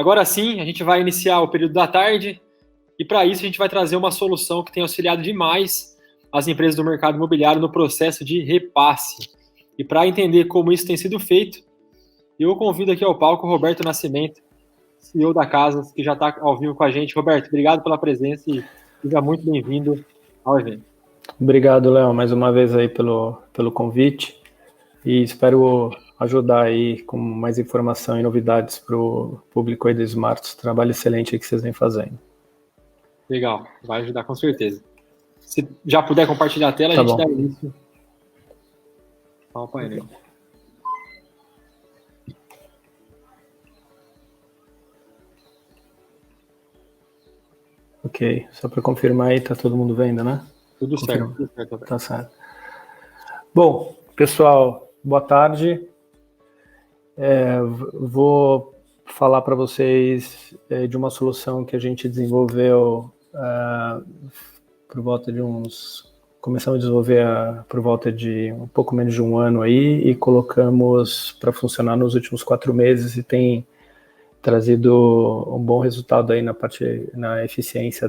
agora sim, a gente vai iniciar o período da tarde e para isso a gente vai trazer uma solução que tem auxiliado demais as empresas do mercado imobiliário no processo de repasse. E para entender como isso tem sido feito, eu convido aqui ao palco o Roberto Nascimento, CEO da Casas, que já está ao vivo com a gente. Roberto, obrigado pela presença e seja muito bem-vindo ao evento. Obrigado, Léo, mais uma vez aí pelo convite e espero ajudar aí com mais informação e novidades para o público aí do Smarts. Trabalho excelente aí que vocês vêm fazendo. Legal, vai ajudar com certeza. Se já puder compartilhar a tela, Tá a gente bom. dá início ao painel. Ok, só para confirmar aí, tá todo mundo vendo, né? Tudo certo. Tá certo. Bom, pessoal, boa tarde. Vou falar para vocês de uma solução que a gente desenvolveu por volta de começamos a desenvolver por volta de um pouco menos de um ano aí e colocamos para funcionar nos últimos 4 meses e tem trazido um bom resultado aí na eficiência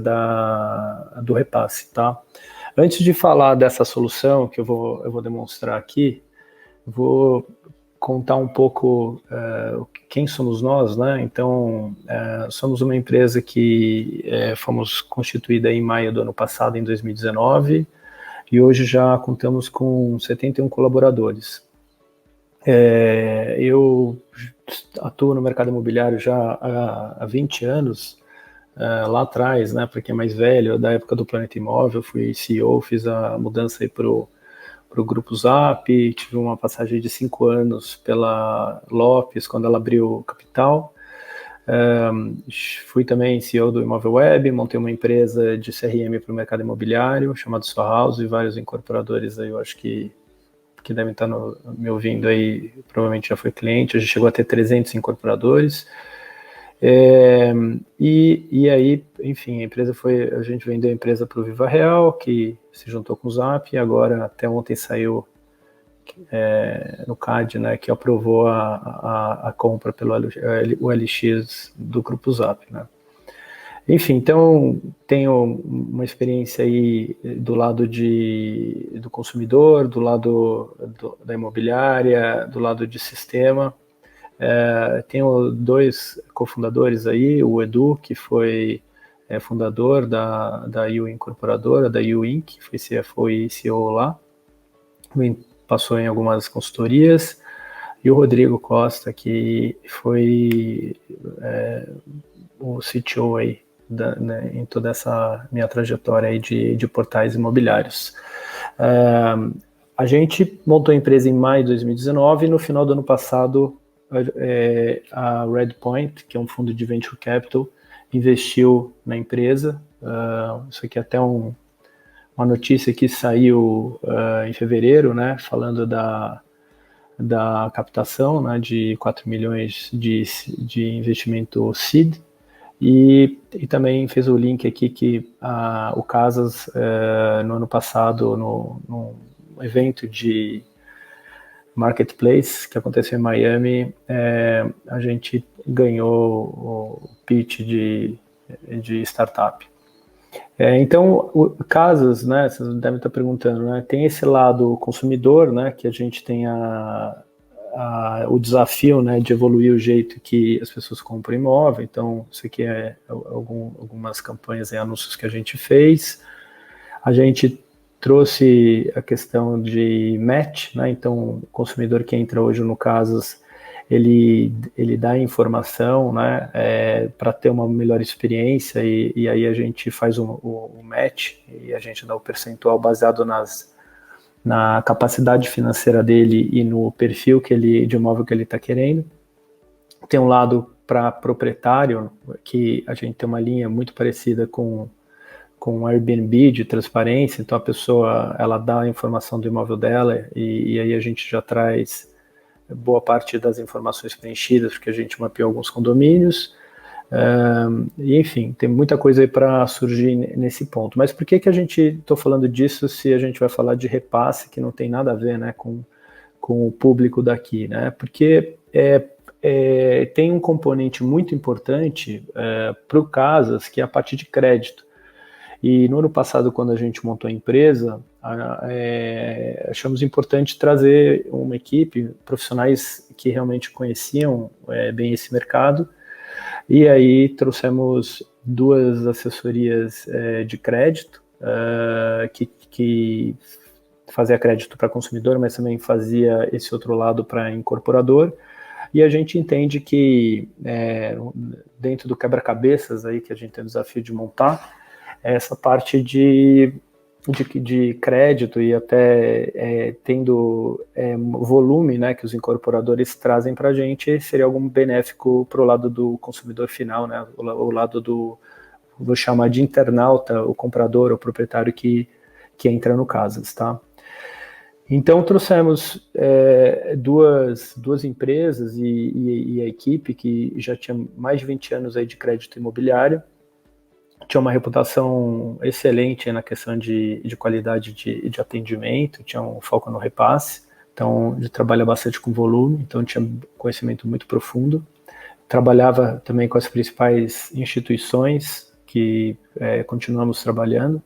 do repasse, tá? Antes de falar dessa solução que eu vou demonstrar aqui, vou contar um pouco quem somos nós, né? Então, somos uma empresa que fomos constituída em maio do ano passado, em 2019, e hoje já contamos com 71 colaboradores. Eu atuo no mercado imobiliário já há 20 anos, lá atrás, né, para quem é mais velho, da época do Planeta Imóvel, fui CEO, fiz a mudança aí para o Grupo Zap, tive uma passagem de 5 anos pela Lopes, quando ela abriu Capital. Fui também CEO do Imóvel Web, montei uma empresa de CRM para o mercado imobiliário, chamada Sua House, e vários incorporadores aí, eu acho que devem estar me ouvindo aí, provavelmente já foi cliente, a gente chegou a ter 300 incorporadores. E aí, enfim, a gente vendeu a empresa para o Viva Real, que se juntou com o Zap, e agora até ontem saiu no CAD, né, que aprovou a compra pelo OLX do Grupo Zap, né. Enfim, então tenho uma experiência aí do lado do consumidor, do lado da imobiliária, do lado de sistema. Tenho 2 cofundadores aí, o Edu, que foi fundador da U Incorporadora, da U Inc., foi CFO e CEO lá, passou em algumas consultorias, e o Rodrigo Costa, que foi o CTO aí, né, em toda essa minha trajetória aí de portais imobiliários. A gente montou a empresa em maio de 2019 e no final do ano passado a Redpoint, que é um fundo de Venture Capital, investiu na empresa. Isso aqui é até uma notícia que saiu em fevereiro, né, falando da captação, né, de 4 milhões de investimento seed. E também fez o link aqui que o Casas, no ano passado, num evento de Marketplace que aconteceu em Miami, a gente ganhou o pitch de startup. Então, o Casas, né, vocês devem estar perguntando, né, tem esse lado consumidor, né, que a gente tem o desafio, né, de evoluir o jeito que as pessoas compram imóvel. Então, isso aqui algumas campanhas e anúncios que a gente fez. A gente trouxe a questão de match, né, então o consumidor que entra hoje no Casas, ele dá informação, né, para ter uma melhor experiência, e aí a gente faz o match, e a gente dá o percentual baseado na capacidade financeira dele e no perfil de imóvel que ele está querendo. Tem um lado para proprietário, que a gente tem uma linha muito parecida com o Airbnb de transparência, então a pessoa ela dá a informação do imóvel dela e aí a gente já traz boa parte das informações preenchidas, porque a gente mapeou alguns condomínios, e enfim, tem muita coisa aí para surgir nesse ponto. Mas por que a gente estou falando disso se a gente vai falar de repasse, que não tem nada a ver, né, com o público daqui, né? Porque tem um componente muito importante para o Casas, que é a parte de crédito. E no ano passado, quando a gente montou a empresa, achamos importante trazer uma equipe, profissionais que realmente conheciam bem esse mercado, e aí trouxemos 2 assessorias de crédito, que fazia crédito para consumidor, mas também fazia esse outro lado para incorporador. E a gente entende que dentro do quebra-cabeças aí que a gente tem o desafio de montar, essa parte de crédito e até tendo volume, né, que os incorporadores trazem para a gente, seria algo benéfico para o lado do consumidor final, né, o lado do, vou chamar de internauta, o comprador, o proprietário que entra no Casas, tá? Então trouxemos duas empresas e a equipe que já tinha mais de 20 anos aí de crédito imobiliário, tinha uma reputação excelente na questão de qualidade de atendimento, tinha um foco no repasse, então ele trabalha bastante com volume, então tinha conhecimento muito profundo. Trabalhava também com as principais instituições que continuamos trabalhando.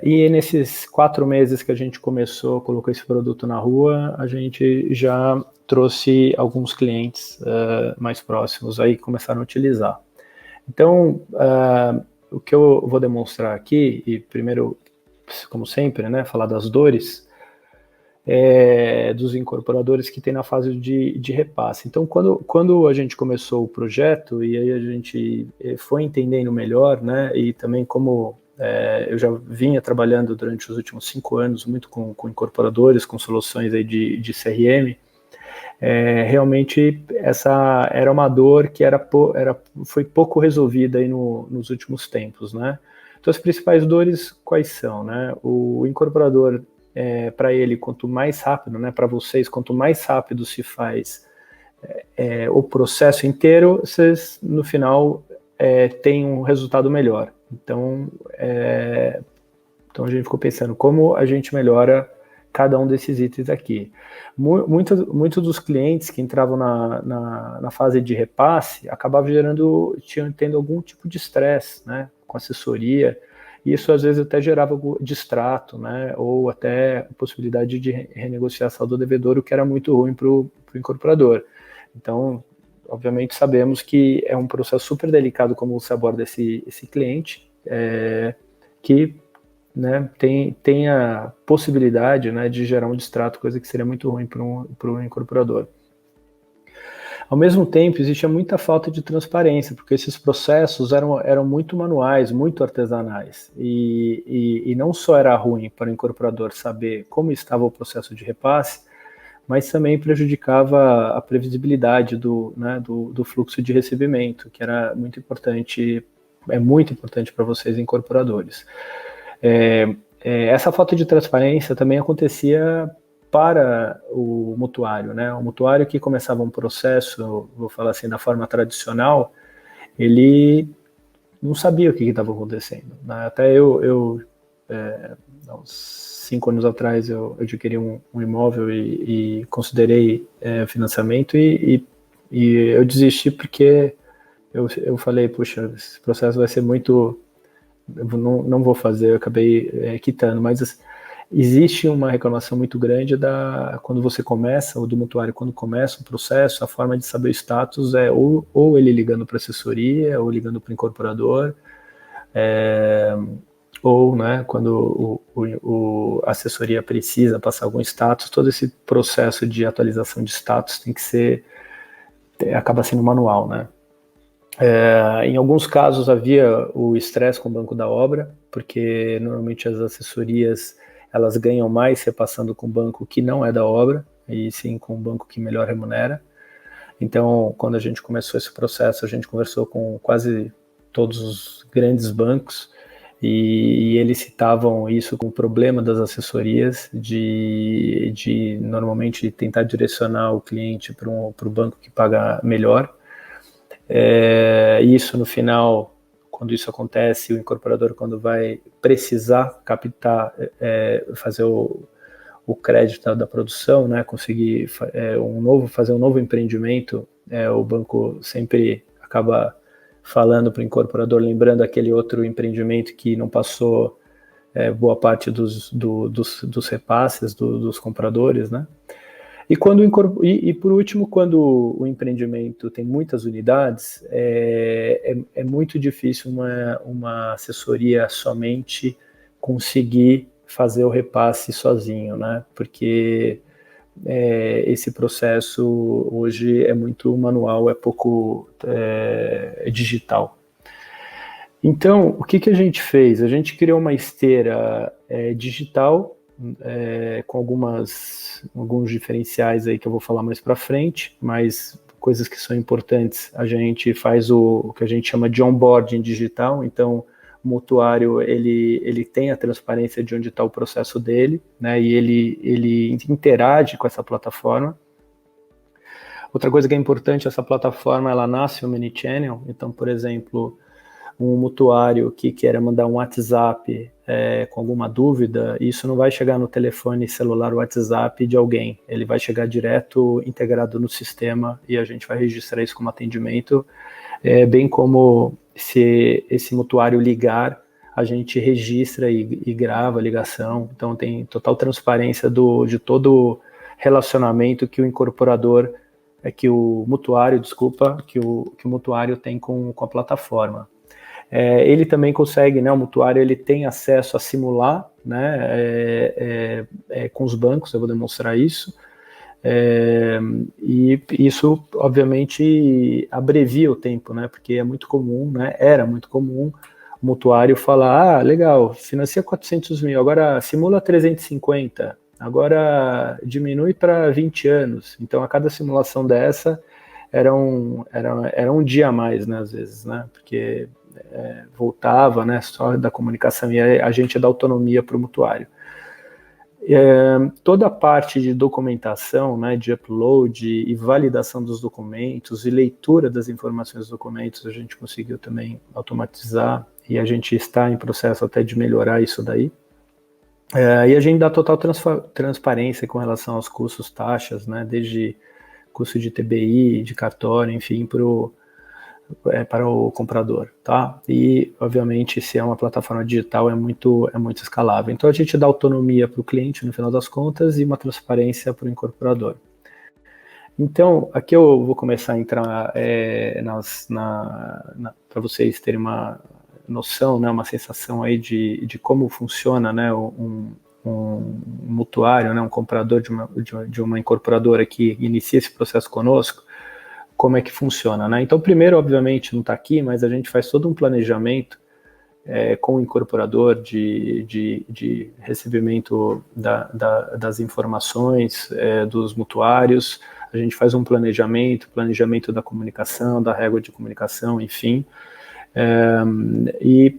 E nesses 4 meses que a gente colocou esse produto na rua, a gente já trouxe alguns clientes mais próximos aí que começaram a utilizar. Então, o que eu vou demonstrar aqui, e primeiro, como sempre, né, falar das dores dos incorporadores que tem na fase de repasse. Então, quando a gente começou o projeto, e aí a gente foi entendendo melhor, né, e também como eu já vinha trabalhando durante os últimos 5 anos muito com incorporadores, com soluções aí de CRM, realmente essa era uma dor que foi pouco resolvida aí nos últimos tempos, né? Então as principais dores quais são, né? O incorporador, para ele, quanto mais rápido, né? Para vocês, quanto mais rápido se faz o processo inteiro, vocês no final têm um resultado melhor. Então a gente ficou pensando como a gente melhora cada um desses itens aqui. Muitos dos clientes que entravam na fase de repasse acabavam tendo algum tipo de estresse, né, com assessoria, e isso às vezes até gerava distrato, né, ou até a possibilidade de renegociação do devedor, o que era muito ruim para o incorporador. Então, obviamente sabemos que é um processo super delicado como você aborda esse cliente, que, né, tem a possibilidade, né, de gerar um distrato, coisa que seria muito ruim para um incorporador. Ao mesmo tempo, existia muita falta de transparência, porque esses processos eram muito manuais, muito artesanais, e não só era ruim para o incorporador saber como estava o processo de repasse, mas também prejudicava a previsibilidade do fluxo de recebimento, que era muito importante, é muito importante para vocês incorporadores. Essa falta de transparência também acontecia para o mutuário, né? O mutuário que começava um processo, vou falar assim, da forma tradicional, ele não sabia o que estava acontecendo, né? Até uns 5 anos atrás, eu adquiri um imóvel e considerei financiamento e eu desisti porque eu falei, puxa, esse processo vai ser muito... Eu não vou fazer, eu acabei quitando, mas existe uma reclamação muito grande quando você começa, ou do mutuário quando começa um processo, a forma de saber o status é ou ele ligando para a assessoria, ou ligando para o incorporador, ou, né, quando a assessoria precisa passar algum status, todo esse processo de atualização de status acaba sendo manual, né? Em alguns casos havia o estresse com o banco da obra, porque normalmente as assessorias elas ganham mais repassando com o banco que não é da obra, e sim com o banco que melhor remunera. Então, quando a gente começou esse processo, a gente conversou com quase todos os grandes bancos, e eles citavam isso como problema das assessorias, de normalmente tentar direcionar o cliente para o banco que paga melhor. Isso no final, quando isso acontece, o incorporador, quando vai precisar captar, fazer o o crédito da produção, né, conseguir fazer um novo empreendimento, o banco sempre acaba falando para o incorporador, lembrando aquele outro empreendimento que não passou boa parte dos repasses dos compradores, né? E por último, quando o empreendimento tem muitas unidades, é muito difícil uma assessoria somente conseguir fazer o repasse sozinho, né? Porque esse processo hoje é muito manual, é pouco digital. Então, o que a gente fez? A gente criou uma esteira digital com alguns diferenciais aí que eu vou falar mais para frente, mas coisas que são importantes. A gente faz o que a gente chama de onboarding digital, então o mutuário ele tem a transparência de onde está o processo dele, né, e ele interage com essa plataforma. Outra coisa que é importante, essa plataforma ela nasce omnichannel, então, por exemplo, um mutuário que queira mandar um WhatsApp com alguma dúvida, isso não vai chegar no telefone celular WhatsApp de alguém, ele vai chegar direto integrado no sistema e a gente vai registrar isso como atendimento, bem como se esse mutuário ligar, a gente registra e grava a ligação, então tem total transparência de todo relacionamento que o incorporador, que o mutuário tem com a plataforma. Ele também consegue, né, o mutuário ele tem acesso a simular, né, com os bancos, eu vou demonstrar isso, e isso obviamente abrevia o tempo, né, porque é muito comum, né, era muito comum o mutuário falar, legal, financia 400 mil, agora simula 350, agora diminui para 20 anos, então a cada simulação dessa era um dia a mais, né, às vezes, né, porque voltava, né, só da comunicação e a gente dá autonomia para o mutuário. Toda a parte de documentação, né, de upload e validação dos documentos e leitura das informações dos documentos, a gente conseguiu também automatizar e a gente está em processo até de melhorar isso daí. E a gente dá total transparência com relação aos custos, taxas, né, desde custo de TBI, de cartório, enfim, para o comprador, tá? E, obviamente, se é uma plataforma digital, é muito escalável. Então, a gente dá autonomia para o cliente, no final das contas, e uma transparência para o incorporador. Então, aqui eu vou começar a entrar para vocês terem uma noção, né, uma sensação aí de como funciona, né, um mutuário, né, um comprador de uma incorporadora que inicia esse processo conosco, como é que funciona, né? Então, primeiro, obviamente, não está aqui, mas a gente faz todo um planejamento com o incorporador de recebimento das informações dos mutuários, a gente faz um planejamento da comunicação, da régua de comunicação, enfim, e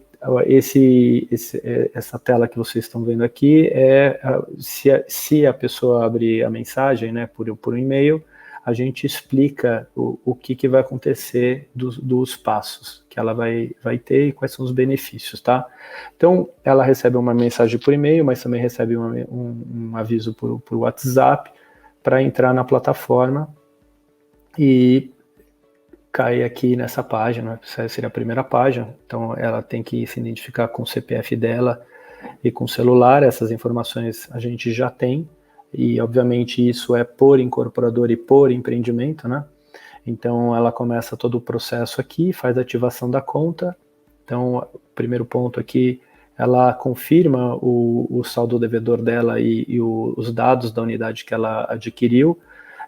essa tela que vocês estão vendo aqui se a pessoa abrir a mensagem, né, por um e-mail, a gente explica o que vai acontecer dos passos que ela vai ter e quais são os benefícios, tá? Então, ela recebe uma mensagem por e-mail, mas também recebe um aviso por WhatsApp para entrar na plataforma e cai aqui nessa página, essa seria a primeira página, então ela tem que se identificar com o CPF dela e com o celular, essas informações a gente já tem, e obviamente isso é por incorporador e por empreendimento, né? Então ela começa todo o processo aqui, faz a ativação da conta. Então, o primeiro ponto aqui, ela confirma o saldo devedor dela e os dados da unidade que ela adquiriu.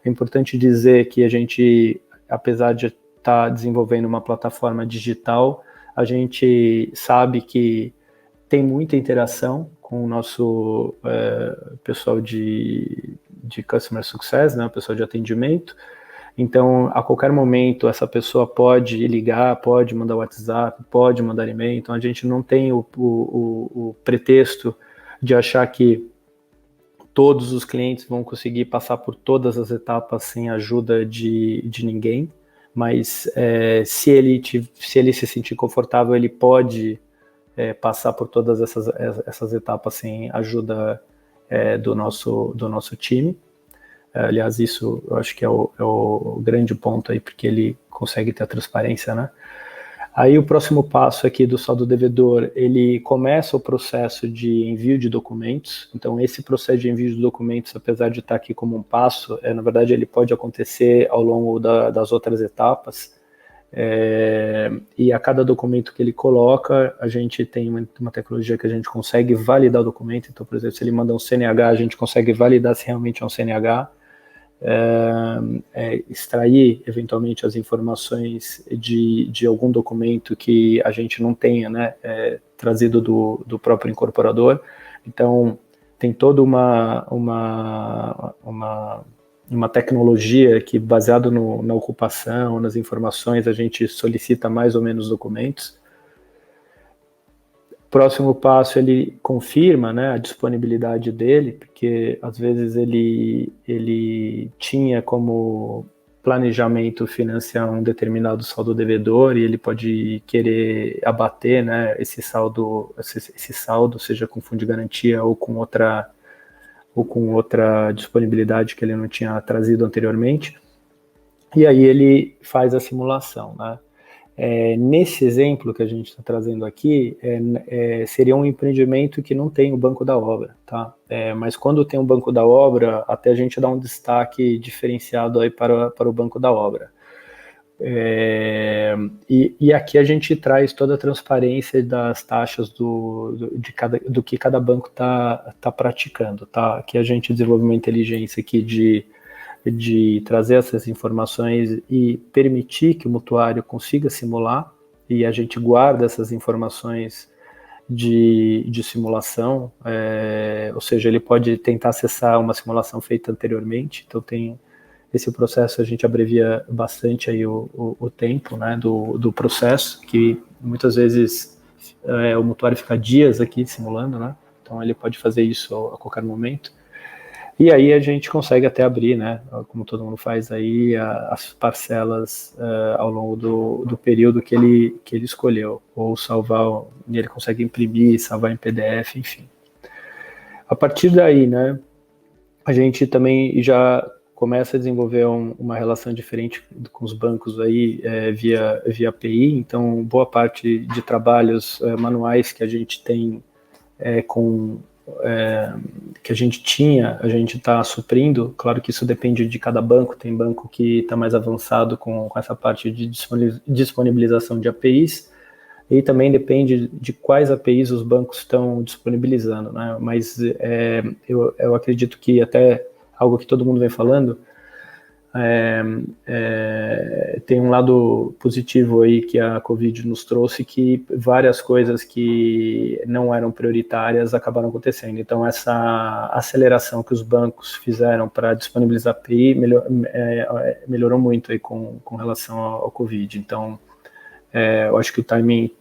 É importante dizer que a gente, apesar de estar desenvolvendo uma plataforma digital, a gente sabe que tem muita interação com o nosso pessoal de Customer Success, né, o pessoal de atendimento. Então, a qualquer momento, essa pessoa pode ligar, pode mandar WhatsApp, pode mandar e-mail. Então, a gente não tem o pretexto de achar que todos os clientes vão conseguir passar por todas as etapas sem a ajuda de ninguém. Mas, se ele se sentir confortável, ele pode passar por todas essas etapas sem ajuda do nosso time. Aliás, isso eu acho que é o grande ponto aí, porque ele consegue ter a transparência, né? Aí o próximo passo aqui do saldo devedor, ele começa o processo de envio de documentos. Então esse processo de envio de documentos, apesar de estar aqui como um passo, na verdade ele pode acontecer ao longo das outras etapas. E a cada documento que ele coloca, a gente tem uma tecnologia que a gente consegue validar o documento. Então, por exemplo, se ele manda um CNH, a gente consegue validar se realmente é um CNH. Extrair eventualmente as informações de algum documento que a gente não tenha, né, trazido do próprio incorporador. Então tem toda uma tecnologia que, baseado na ocupação, nas informações, a gente solicita mais ou menos documentos. Próximo passo, ele confirma, né, a disponibilidade dele, porque às vezes ele tinha como planejamento financiar um determinado saldo devedor e ele pode querer abater, né, esse saldo, seja com fundo de garantia ou com outra disponibilidade que ele não tinha trazido anteriormente. E aí ele faz a simulação, né? Nesse exemplo que a gente está trazendo aqui, seria um empreendimento que não tem o banco da obra, tá? Mas quando tem o banco da obra, até a gente dá um destaque diferenciado aí para o banco da obra. E aqui a gente traz toda a transparência das taxas do que cada banco está praticando, tá? Aqui a gente desenvolveu uma inteligência aqui de trazer essas informações e permitir que o mutuário consiga simular, e a gente guarda essas informações de simulação, ou seja, ele pode tentar acessar uma simulação feita anteriormente. Então tem esse processo, a gente abrevia bastante aí o tempo, né, do processo, que muitas vezes o mutuário fica dias aqui simulando, né? Então ele pode fazer isso a qualquer momento. E aí a gente consegue até abrir, né, como todo mundo faz aí, as parcelas ao longo do período que ele escolheu, ou salvar, ele consegue imprimir, salvar em PDF, enfim. A partir daí, né, a gente também já começa a desenvolver uma relação diferente com os bancos aí, via API. Então boa parte de trabalhos manuais que a gente tem que a gente está suprindo. Claro que isso depende de cada banco, tem banco que está mais avançado com essa parte de disponibilização de APIs, e também depende de quais APIs os bancos estão disponibilizando, né? Mas eu acredito que até algo que todo mundo vem falando, tem um lado positivo aí que a Covid nos trouxe, que várias coisas que não eram prioritárias acabaram acontecendo. Então essa aceleração que os bancos fizeram para disponibilizar API melhorou muito aí com relação ao Covid. Então eu acho que o timing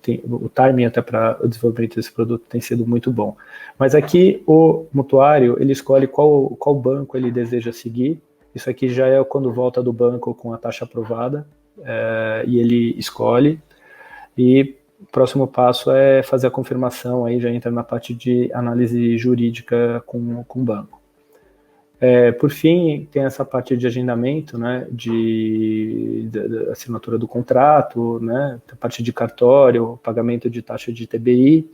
até para o desenvolvimento desse produto tem sido muito bom. Mas aqui o mutuário, ele escolhe qual banco ele deseja seguir. Isso aqui já é quando volta do banco com a taxa aprovada, e ele escolhe. E o próximo passo é fazer a confirmação, aí já entra na parte de análise jurídica com o banco. Por fim, tem essa parte de agendamento, né, de assinatura do contrato, né, a parte de cartório, pagamento de taxa de TBI,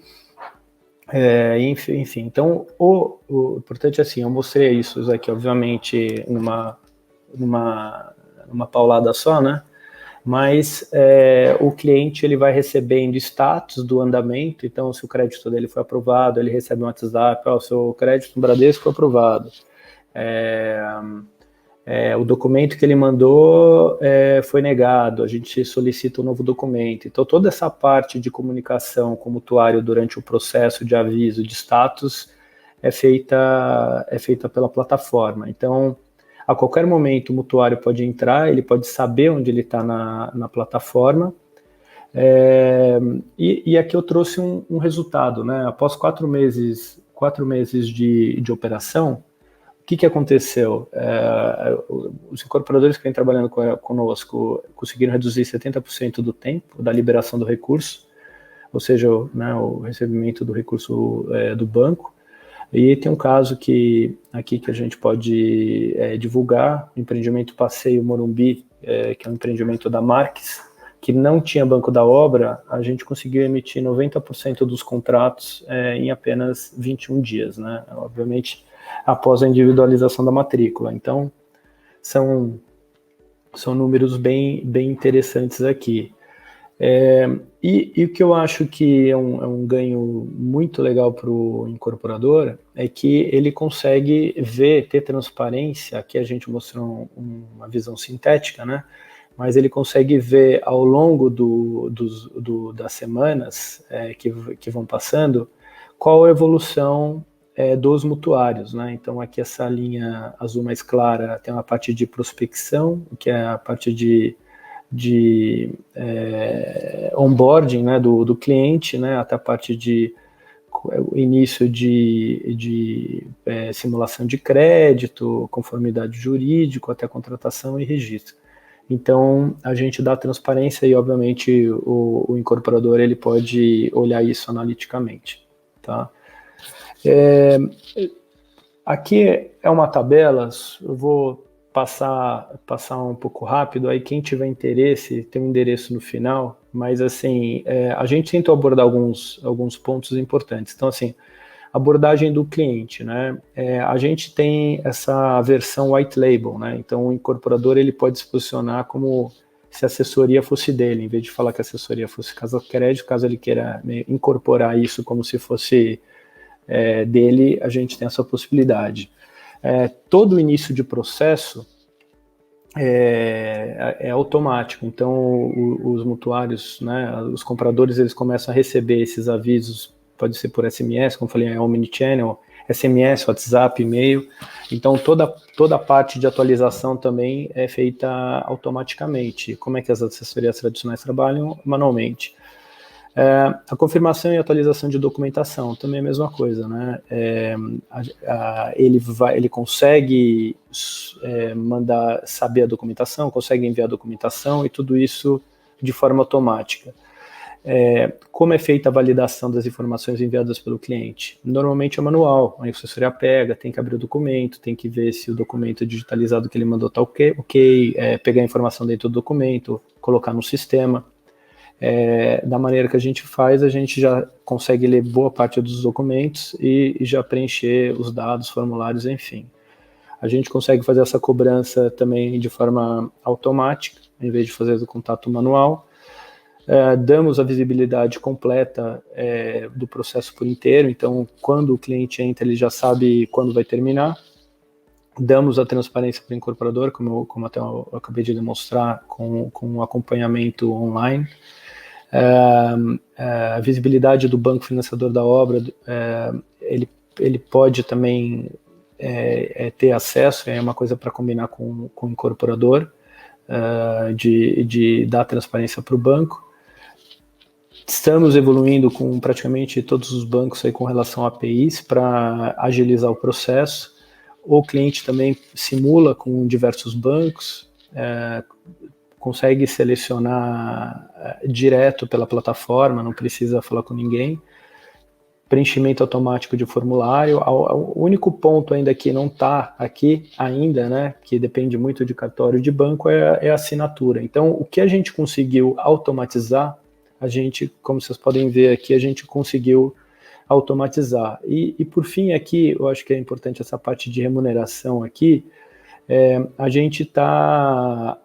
enfim. Então o importante é assim, eu mostrei isso aqui, obviamente, numa paulada só, né? Mas o cliente, ele vai recebendo status do andamento. Então, se o crédito dele foi aprovado, ele recebe um WhatsApp: o seu crédito no Bradesco foi aprovado. O documento que ele mandou foi negado, a gente solicita um novo documento. Então, toda essa parte de comunicação com o mutuário durante o processo de aviso de status é feita pela plataforma. Então, a qualquer momento o mutuário pode entrar, ele pode saber onde ele está na plataforma. E aqui eu trouxe um resultado, né? Após 4 meses de operação, o que aconteceu? Os incorporadores que vêm trabalhando conosco conseguiram reduzir 70% do tempo da liberação do recurso, ou seja, né, o recebimento do recurso do banco. E tem um caso aqui que a gente pode divulgar, o empreendimento Passeio Morumbi, que é um empreendimento da Marques, que não tinha banco da obra, a gente conseguiu emitir 90% dos contratos em apenas 21 dias, né? Obviamente, após a individualização da matrícula. Então, são números bem interessantes aqui. E o que eu acho que é um ganho muito legal para o incorporador é que ele consegue ter transparência, aqui a gente mostrou uma visão sintética, né? Mas ele consegue ver ao longo das semanas que vão passando qual a evolução dos mutuários, né? Então aqui essa linha azul mais clara tem uma parte de prospecção, que é a parte de onboarding, né, do cliente, né, até a parte de início de simulação de crédito, conformidade jurídico, até contratação e registro. Então, a gente dá transparência e, obviamente, o incorporador ele pode olhar isso analiticamente. Tá? Aqui é uma tabela, eu vou passar um pouco rápido, aí quem tiver interesse tem um endereço no final, mas assim, a gente tentou abordar alguns pontos importantes. Então, assim, abordagem do cliente, né? A gente tem essa versão white label, né? Então, o incorporador ele pode se posicionar como se a assessoria fosse dele, em vez de falar que a assessoria fosse Casa Crédito, caso ele queira incorporar isso como se fosse dele, a gente tem essa possibilidade. Todo o início de processo é automático, então os mutuários, né, os compradores, eles começam a receber esses avisos, pode ser por SMS, como eu falei, omnichannel, SMS, WhatsApp, e-mail, então toda a parte de atualização também é feita automaticamente. Como é que as assessorias tradicionais trabalham? Manualmente. A confirmação e atualização de documentação, também é a mesma coisa, né? Ele consegue saber a documentação, consegue enviar a documentação e tudo isso de forma automática. Como é feita a validação das informações enviadas pelo cliente? Normalmente é manual, a assessoria pega, tem que abrir o documento, tem que ver se o documento digitalizado que ele mandou está ok, pegar a informação dentro do documento, colocar no sistema. Da maneira que a gente faz, a gente já consegue ler boa parte dos documentos e já preencher os dados, formulários, enfim. A gente consegue fazer essa cobrança também de forma automática, em vez de fazer o contato manual. Damos a visibilidade completa do processo por inteiro, então quando o cliente entra, ele já sabe quando vai terminar. Damos a transparência para o incorporador, como até eu acabei de demonstrar, com um acompanhamento online. A visibilidade do banco financiador da obra, ele pode também ter acesso, é uma coisa para combinar com o incorporador, de dar transparência para o banco. Estamos evoluindo com praticamente todos os bancos aí com relação a APIs para agilizar o processo. O cliente também simula com diversos bancos, consegue selecionar direto pela plataforma, não precisa falar com ninguém. Preenchimento automático de formulário. O único ponto ainda que não está aqui ainda, né, que depende muito de cartório de banco, é a assinatura. Então, o que a gente conseguiu automatizar, como vocês podem ver aqui, a gente conseguiu automatizar. E por fim aqui, eu acho que é importante essa parte de remuneração aqui. A gente está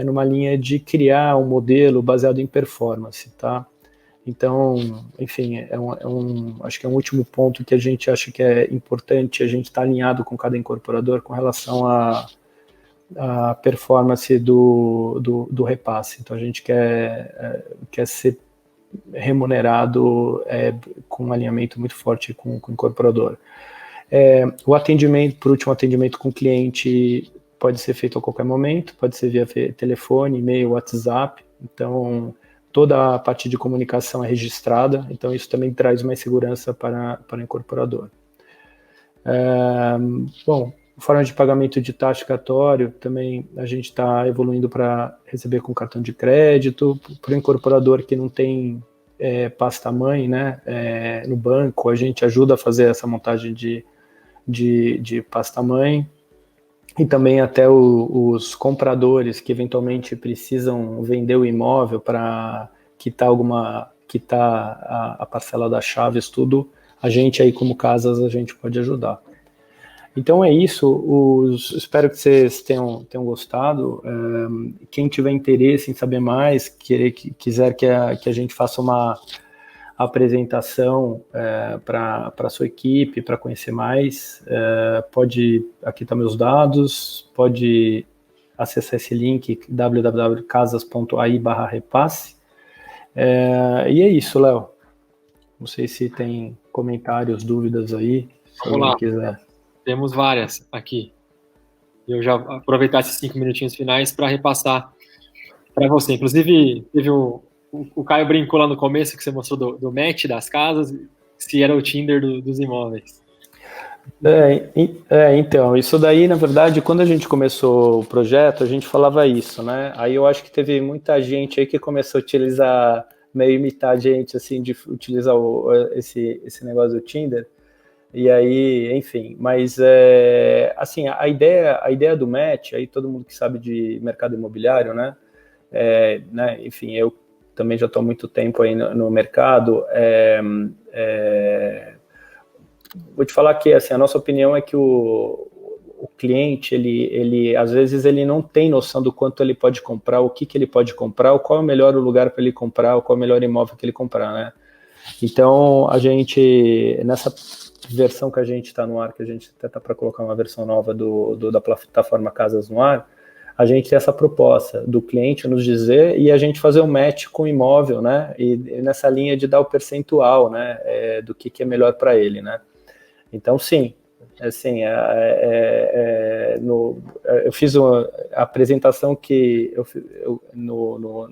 numa linha de criar um modelo baseado em performance, tá? Então, enfim, acho que é um último ponto que a gente acha que é importante, a gente está alinhado com cada incorporador com relação à performance do repasse. Então, a gente quer ser remunerado com um alinhamento muito forte com o incorporador. O atendimento, por último, atendimento com o cliente pode ser feito a qualquer momento, pode ser via telefone, e-mail, WhatsApp, então toda a parte de comunicação é registrada, então isso também traz mais segurança para o incorporador. Bom, forma de pagamento de taxa cartório, também a gente está evoluindo para receber com cartão de crédito, para o incorporador que não tem pasta-mãe, né, no banco, a gente ajuda a fazer essa montagem de pasta-mãe, e também até os compradores que eventualmente precisam vender o imóvel para quitar a parcela das chaves, tudo, a gente aí como Casas, a gente pode ajudar. Então é isso, espero que vocês tenham gostado. Quem tiver interesse em saber mais, quiser que a gente faça uma apresentação para a sua equipe, para conhecer mais, aqui estão meus dados, pode acessar esse link www.casas.ai/repasse. E é isso, Léo. Não sei se tem comentários, dúvidas aí, se alguém quiser. Temos várias aqui. Eu já aproveitar esses 5 minutinhos finais para repassar para você. Inclusive, teve o Caio brincou lá no começo que você mostrou do match das casas, se era o Tinder dos imóveis. Então, isso daí, na verdade, quando a gente começou o projeto, a gente falava isso, né? Aí eu acho que teve muita gente aí que começou a utilizar, meio imitar a gente, assim, de utilizar esse negócio do Tinder. E aí, enfim, mas assim, a ideia do match, aí todo mundo que sabe de mercado imobiliário, né, enfim, eu também já estou há muito tempo aí no mercado, vou te falar que, assim, a nossa opinião é que o cliente, ele às vezes ele não tem noção do quanto ele pode comprar, o que ele pode comprar, qual é o melhor lugar para ele comprar, qual é o melhor imóvel que ele comprar, né? Então, a gente, nessa versão que a gente está no ar, que a gente até está para colocar uma versão nova da plataforma Casas no Ar, a gente tem essa proposta do cliente nos dizer e a gente fazer um match com o imóvel, né? E nessa linha de dar o percentual, né? Do que é melhor para ele, né? Então, sim, assim, eu fiz a apresentação que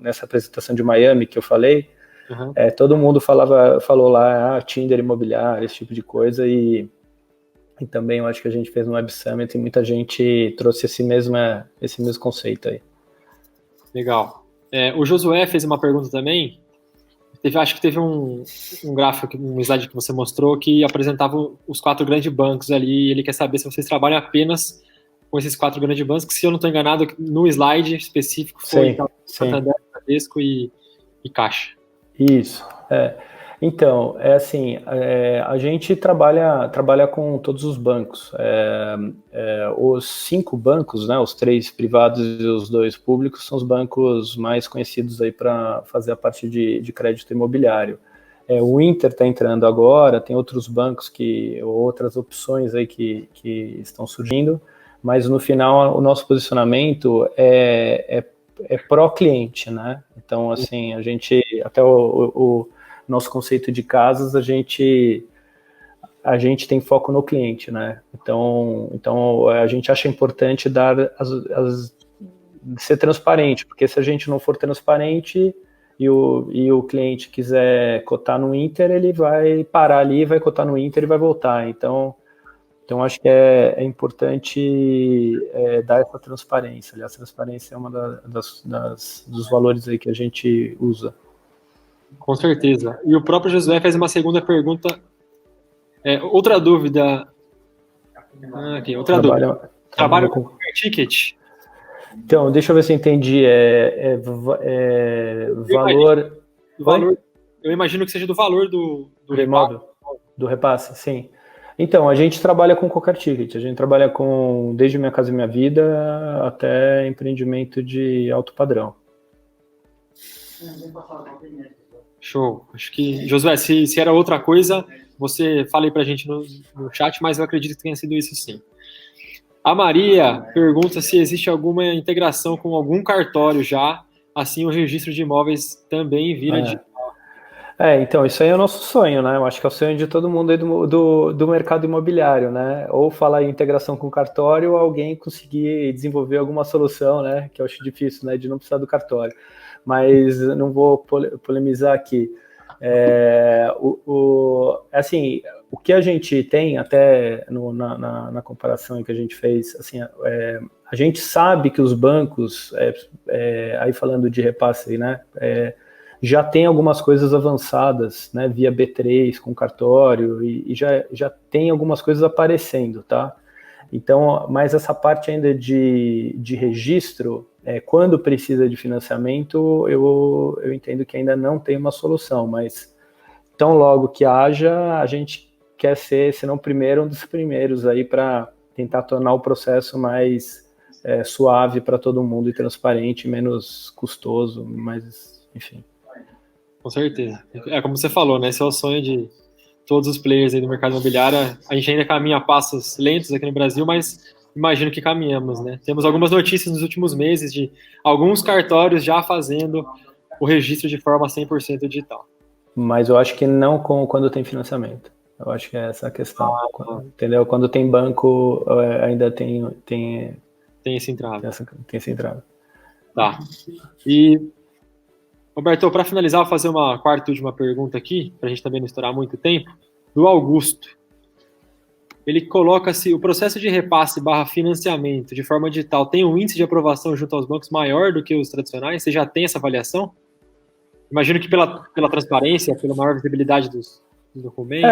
nessa apresentação de Miami que eu falei. Uhum. Todo mundo falou lá, Tinder imobiliário, esse tipo de coisa, e também eu acho que a gente fez no Web Summit e muita gente trouxe esse mesmo conceito aí. Legal. O Josué fez uma pergunta também, acho que teve um gráfico, um slide que você mostrou que apresentava os 4 grandes bancos ali, e ele quer saber se vocês trabalham apenas com esses 4 grandes bancos, que se eu não estou enganado, no slide específico foi Santander, Bradesco e Caixa. Isso, Então, assim, a gente trabalha com todos os bancos. Os 5 bancos, né, os 3 privados e os 2 públicos, são os bancos mais conhecidos aí para fazer a parte de crédito imobiliário. O Inter está entrando agora, tem outros bancos outras opções aí que estão surgindo, mas no final o nosso posicionamento é pró-cliente, né? Então, assim, a gente, até o nosso conceito de casas, a gente tem foco no cliente, né? Então a gente acha importante ser transparente, porque se a gente não for transparente e o cliente quiser cotar no Inter, ele vai parar ali, vai cotar no Inter e vai voltar. Então acho que é importante dar essa transparência. Aliás, a transparência é uma dos valores aí que a gente usa. Com certeza. E o próprio Josué fez uma segunda pergunta. Outra dúvida. Aqui, outra dúvida. Trabalho com ticket? Então, deixa eu ver se eu entendi. Valor. Eu imagino que seja do valor do imóvel. Do repasse, sim. Então, a gente trabalha com qualquer ticket, a gente trabalha desde Minha Casa e Minha Vida até empreendimento de alto padrão. Show. Acho que, Josué, se era outra coisa, você fala aí pra gente no chat, mas eu acredito que tenha sido isso sim. A Maria pergunta se existe alguma integração com algum cartório já, assim o registro de imóveis também vira digital. Então, isso aí é o nosso sonho, né? Eu acho que é o sonho de todo mundo aí do mercado imobiliário, né? Ou falar em integração com o cartório, ou alguém conseguir desenvolver alguma solução, né? Que eu acho difícil, né? De não precisar do cartório. Mas não vou polemizar aqui. Assim, o que a gente tem, até na comparação que a gente fez, assim, a gente sabe que os bancos, aí falando de repasse, né? já tem algumas coisas avançadas, né, via B3, com cartório, e já tem algumas coisas aparecendo, tá? Então, mas essa parte ainda de registro, quando precisa de financiamento, eu entendo que ainda não tem uma solução, mas tão logo que haja, a gente quer ser, se não primeiro, um dos primeiros aí para tentar tornar o processo mais suave para todo mundo e transparente, menos custoso, mas, enfim. Com certeza. Como você falou, né? Esse é o sonho de todos os players aí do mercado imobiliário. A gente ainda caminha a passos lentos aqui no Brasil, mas imagino que caminhamos, né? Temos algumas notícias nos últimos meses de alguns cartórios já fazendo o registro de forma 100% digital. Mas eu acho que não quando tem financiamento. Eu acho que é essa a questão. Entendeu? Quando tem banco, ainda tem esse entrave. Tem esse entrave. Tá. E, Roberto, para finalizar, vou fazer uma quarta e última pergunta aqui, para a gente também não estourar muito tempo, do Augusto. Ele coloca-se, o processo de repasse / financiamento de forma digital tem um índice de aprovação junto aos bancos maior do que os tradicionais? Você já tem essa avaliação? Imagino que pela transparência, pela maior visibilidade dos documentos.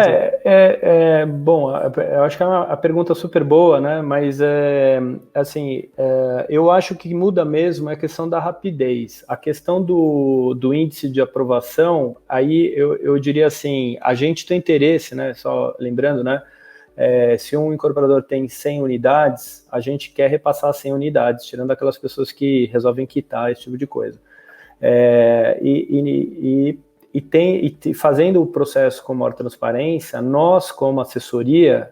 Bom, eu acho que é uma pergunta super boa, né? Mas, eu acho que muda mesmo a questão da rapidez. A questão do índice de aprovação, aí eu diria assim, a gente tem interesse, né? Só lembrando, né? Se um incorporador tem 100 unidades, a gente quer repassar 100 unidades, tirando aquelas pessoas que resolvem quitar, esse tipo de coisa. Fazendo o processo com maior transparência, nós, como assessoria,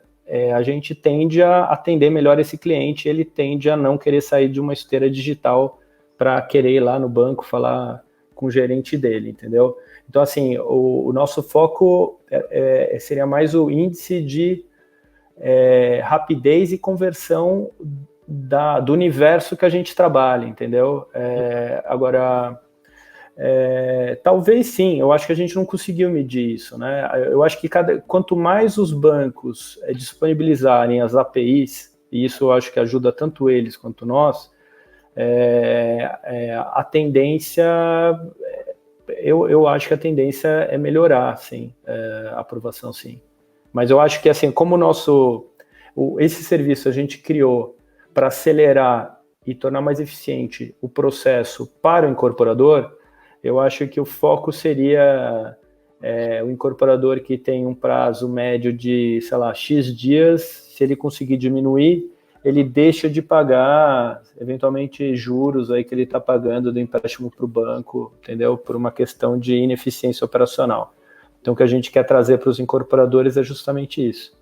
a gente tende a atender melhor esse cliente, ele tende a não querer sair de uma esteira digital para querer ir lá no banco falar com o gerente dele, entendeu? Então, assim, o nosso foco seria mais o índice de rapidez e conversão do universo que a gente trabalha, entendeu? Agora... talvez sim, eu acho que a gente não conseguiu medir isso, né? Eu acho que quanto mais os bancos disponibilizarem as APIs, e isso eu acho que ajuda tanto eles quanto nós, a tendência, eu acho que a tendência é melhorar, sim, a aprovação, sim. Mas eu acho que, assim, como esse serviço a gente criou para acelerar e tornar mais eficiente o processo para o incorporador, eu acho que o foco seria o incorporador que tem um prazo médio de, sei lá, X dias, se ele conseguir diminuir, ele deixa de pagar, eventualmente, juros aí que ele está pagando do empréstimo para o banco, entendeu? Por uma questão de ineficiência operacional. Então, o que a gente quer trazer para os incorporadores é justamente isso.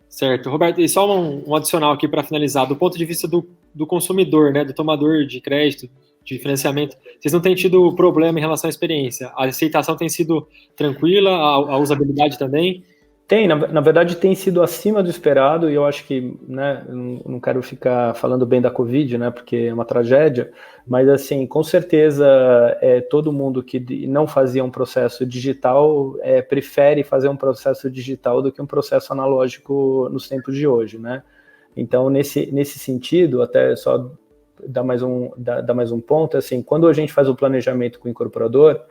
Certo. Roberto, e só um adicional aqui para finalizar. Do ponto de vista do consumidor, né, do tomador de crédito, de financiamento, vocês não têm tido problema em relação à experiência? A aceitação tem sido tranquila? A usabilidade também? Tem, na verdade tem sido acima do esperado, e eu acho que, né, não quero ficar falando bem da Covid, né, porque é uma tragédia, mas assim, com certeza todo mundo que não fazia um processo digital prefere fazer um processo digital do que um processo analógico nos tempos de hoje, né? Então, nesse sentido, até só dar mais um ponto, assim, quando a gente faz o planejamento com o incorporador,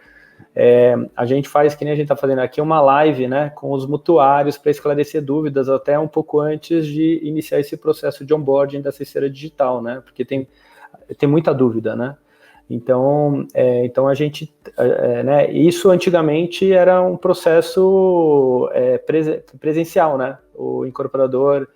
a gente faz, que nem a gente está fazendo aqui, uma live, né, com os mutuários para esclarecer dúvidas até um pouco antes de iniciar esse processo de onboarding dessa esteira digital, né, porque tem muita dúvida, né. Então a gente, né, isso antigamente era um processo presencial, né, o incorporador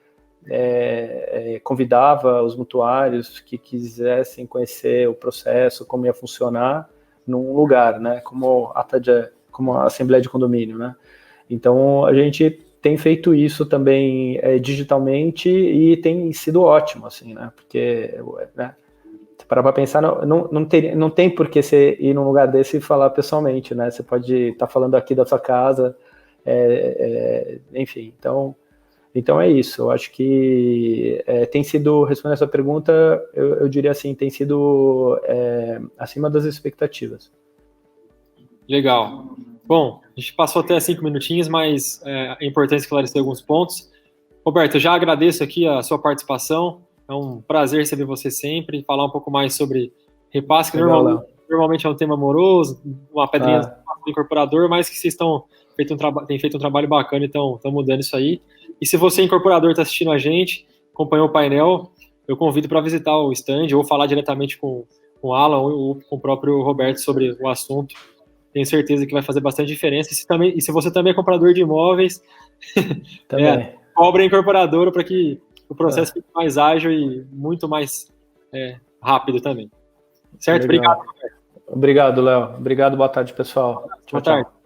convidava os mutuários que quisessem conhecer o processo, como ia funcionar, num lugar, né, como a assembleia de condomínio, né. Então a gente tem feito isso também digitalmente e tem sido ótimo, assim, né, porque, né, para pensar, não tem por que você ir num lugar desse e falar pessoalmente, né, você pode estar falando aqui da sua casa, enfim, então é isso, eu acho que tem sido, respondendo essa pergunta, eu diria assim, tem sido acima das expectativas. Legal. Bom, a gente passou até 5 minutinhos, mas é importante esclarecer alguns pontos. Roberto, eu já agradeço aqui a sua participação, é um prazer receber você sempre, falar um pouco mais sobre repasse, que Legal, normalmente normalmente é um tema amoroso, uma pedrinha do incorporador, mas que vocês têm feito um trabalho bacana e estão mudando isso aí. E se você, incorporador, está assistindo a gente, acompanhou o painel, eu convido para visitar o stand ou falar diretamente com o Alan ou com o próprio Roberto sobre o assunto. Tenho certeza que vai fazer bastante diferença. E se você também é comprador de imóveis, cobre a incorporadora para que o processo fique mais ágil e muito mais rápido também. Certo? Legal. Obrigado. Obrigado, Léo. Obrigado, boa tarde, pessoal. Boa tarde.